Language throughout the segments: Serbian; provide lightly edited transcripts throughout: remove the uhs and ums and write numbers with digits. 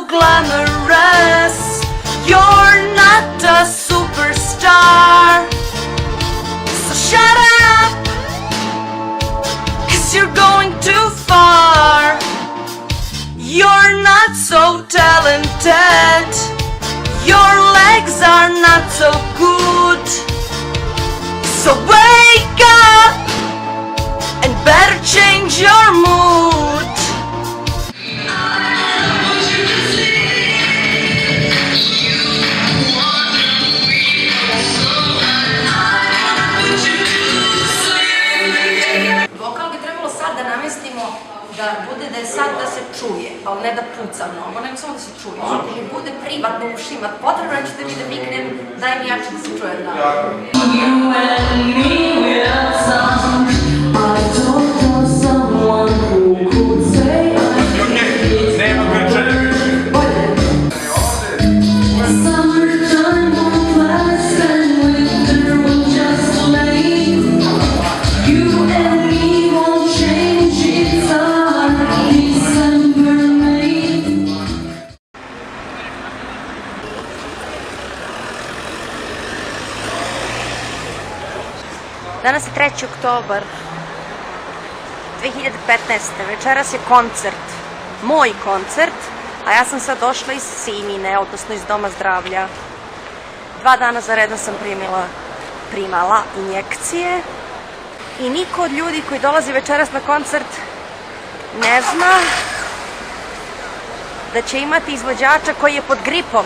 so glamorous. You're not a superstar. So shut up, 'cause you're going too far. You're not so talented. Your legs are not so good. So wake up and better change your mood. Vokal bi trebalo sad da namestimo da bude da je sad da se čuje, ali ne da puca mnogo, nego samo da se čuje. Da mi bude privatno u ušima, potrebno ćete mi da viknem, daj mi jače da se čuje da. Danas je 3. oktobar 2015. Večeras je koncert, moj koncert, a ja sam sad došla iz Simine, odnosno iz Doma zdravlja. 2 dana za redom sam primala injekcije i niko od ljudi koji dolazi večeras na koncert ne zna da će imati izvođača koji je pod gripom.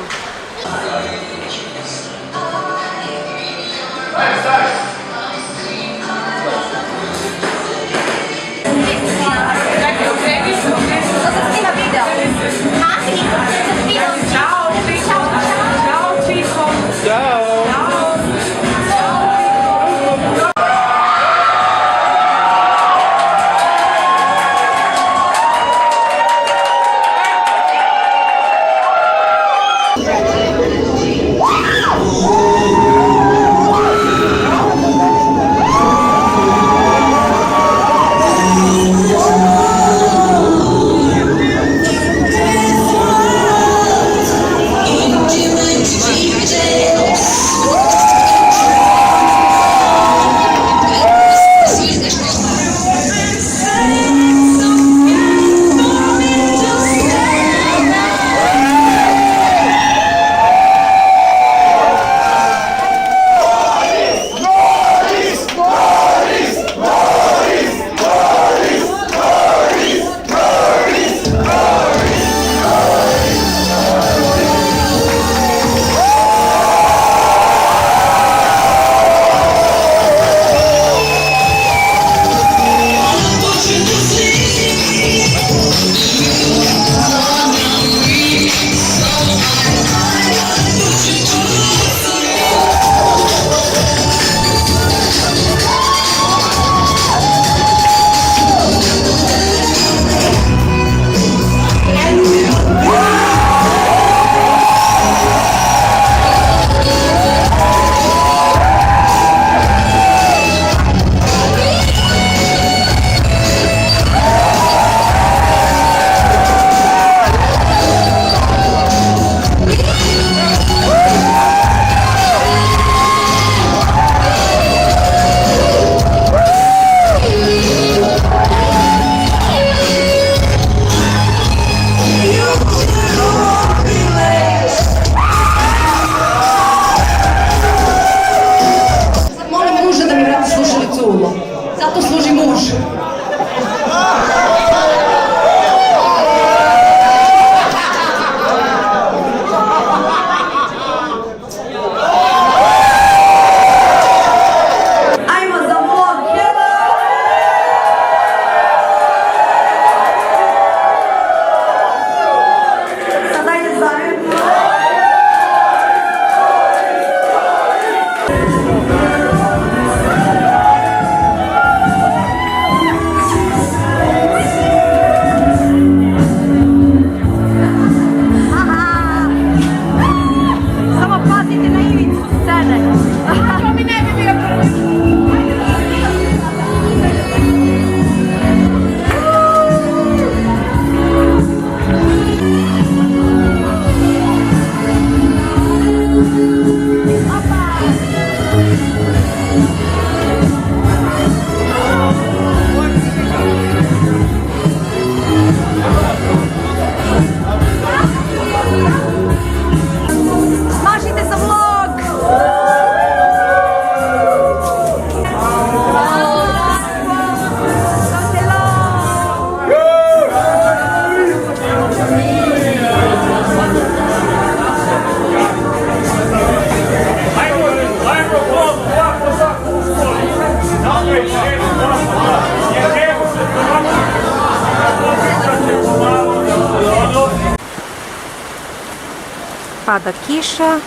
pada kiša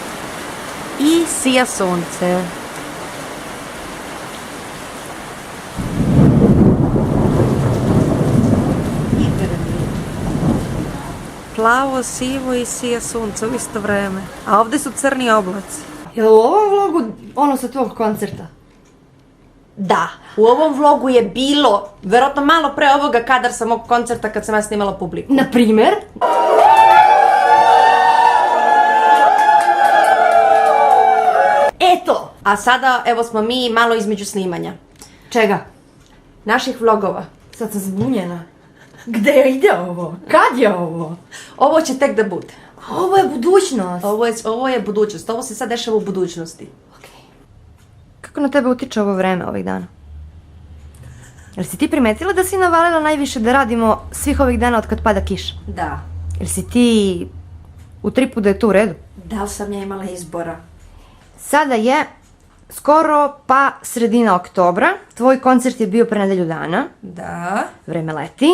i sija sunce. Plavo, sivo i sija sunce u isto vreme. A ovde su crni oblaci. Je li u ovom vlogu ono sa tvog koncerta? Da, u ovom vlogu je bilo, verovatno malo pre ovoga kadar sa mog koncerta kad sam ja snimala publiku. Na primer? Eto! A sada, evo smo mi malo između snimanja. Čega? Naših vlogova. Sad sam zbunjena. Gde ide ovo? Kad je ovo? Ovo će tek da bude. A ovo je budućnost. Ovo je budućnost, ovo se sad dešava u budućnosti. Kako na tebe utiče ovo vreme ovih dana? Jel si ti primetila da si navalila najviše da radimo svih ovih dana od kad pada kiša? Da. Jel si ti u tripu da je to u redu? Da li sam ja imala izbora? Sada je skoro pa sredina oktobra. Tvoj koncert je bio pre nedelju dana. Da. Vreme leti.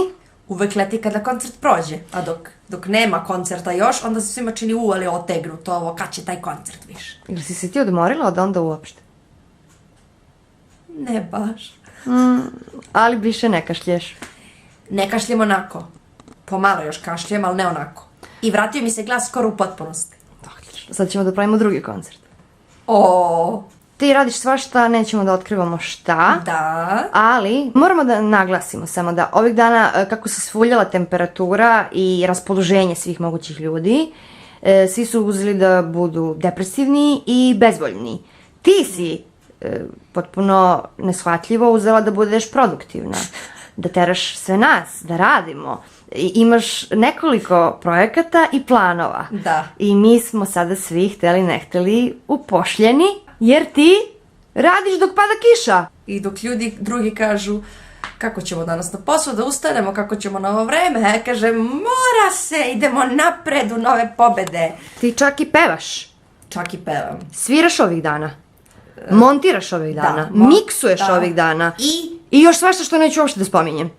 Uvek leti kada koncert prođe, a dok nema koncerta još, onda se svima čini ali otegnuto ovo, kad će taj koncert više. Jel si se ti odmorila od onda uopšte? Ne baš. Ali više ne kašlješ. Ne kašljem onako. Pomalo još kašljem, ali ne onako. I vratio mi se glas skoro u potpunosti. Sad ćemo da pravimo drugi koncert. O, Ti radiš svašta, nećemo da otkrivamo šta. da. Ali moramo da naglasimo samo da ovih dana kako se svuljala temperatura i raspoloženje svih mogućih ljudi, svi su uzeli da budu depresivni i bezvoljni. Ti si potpuno neshvatljivo uzela da budeš produktivna, da teraš sve nas, da radimo. I imaš nekoliko projekata i planova. Da. I mi smo sada svi, hteli ne hteli, upošljeni, jer ti radiš dok pada kiša. I dok ljudi drugi kažu kako ćemo danas na posao da ustanemo, kako ćemo na ovo vreme, ja kažem mora se, idemo napred u nove pobede. Ti čak i pevaš. Čak i pevam. Sviraš ovih dana. Montiraš ovih dana. Miksuješ da. ovih dana. I I još svašta što neću uopšte da spominjem.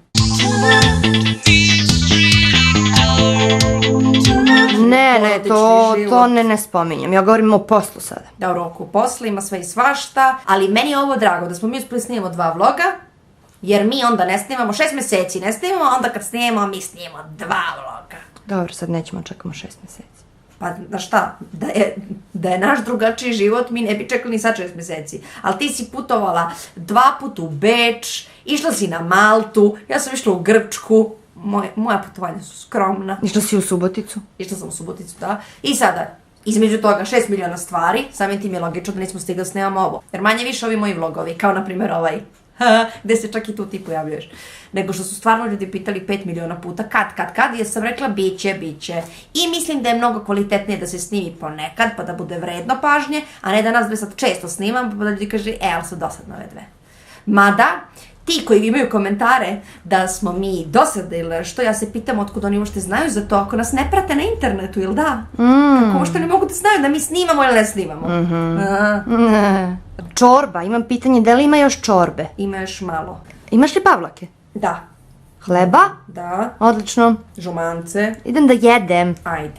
Ne, to ne spominjem. Ja govorim o poslu sada. da u roku posla ima sve i svašta, ali meni je ovo drago da smo mi uspeli snimamo 2 vloga, jer mi onda ne snimamo 6 meseci, ne snimamo, onda kad snimamo mi snimamo 2 vloga. Dobro, sad nećemo čekamo 6 meseci. Pa, znaš šta, da je naš drugačiji život, mi ne bi čekali ni sad 6 meseci. Ali ti si putovala 2 puta u Beč, išla si na Maltu, ja sam išla u Grčku, moja putovanja su skromna. Išla si u Suboticu? Išla sam u Suboticu, da. I sada, između toga 6 miliona stvari, samim tim je logično da nismo stigli da snimamo ovo. Jer manje više ovi moji vlogovi, kao na primjer ovaj, gde se čak i tu ti pojavljuješ. Nego što su stvarno ljudi pitali 5 miliona puta kad, ja sam rekla biće. I mislim da je mnogo kvalitetnije da se snimi ponekad, pa da bude vredno pažnje, a ne da nas dve sad često snimam, pa da ljudi kaže, ali su dosadne ove dve. Mada, ti koji imaju komentare da smo mi dosadne ili što, ja se pitam otkud oni uopšte znaju za to, ako nas ne prate na internetu, ili da? Kako uopšte ne mogu da znaju da mi snimamo ili ne snimamo? Čorba, imam pitanje, da li ima još čorbe? Ima još malo. Imaš li pavlake? Da. Hleba? Da. Odlično. Žumance. Idem da jedem. Ajde.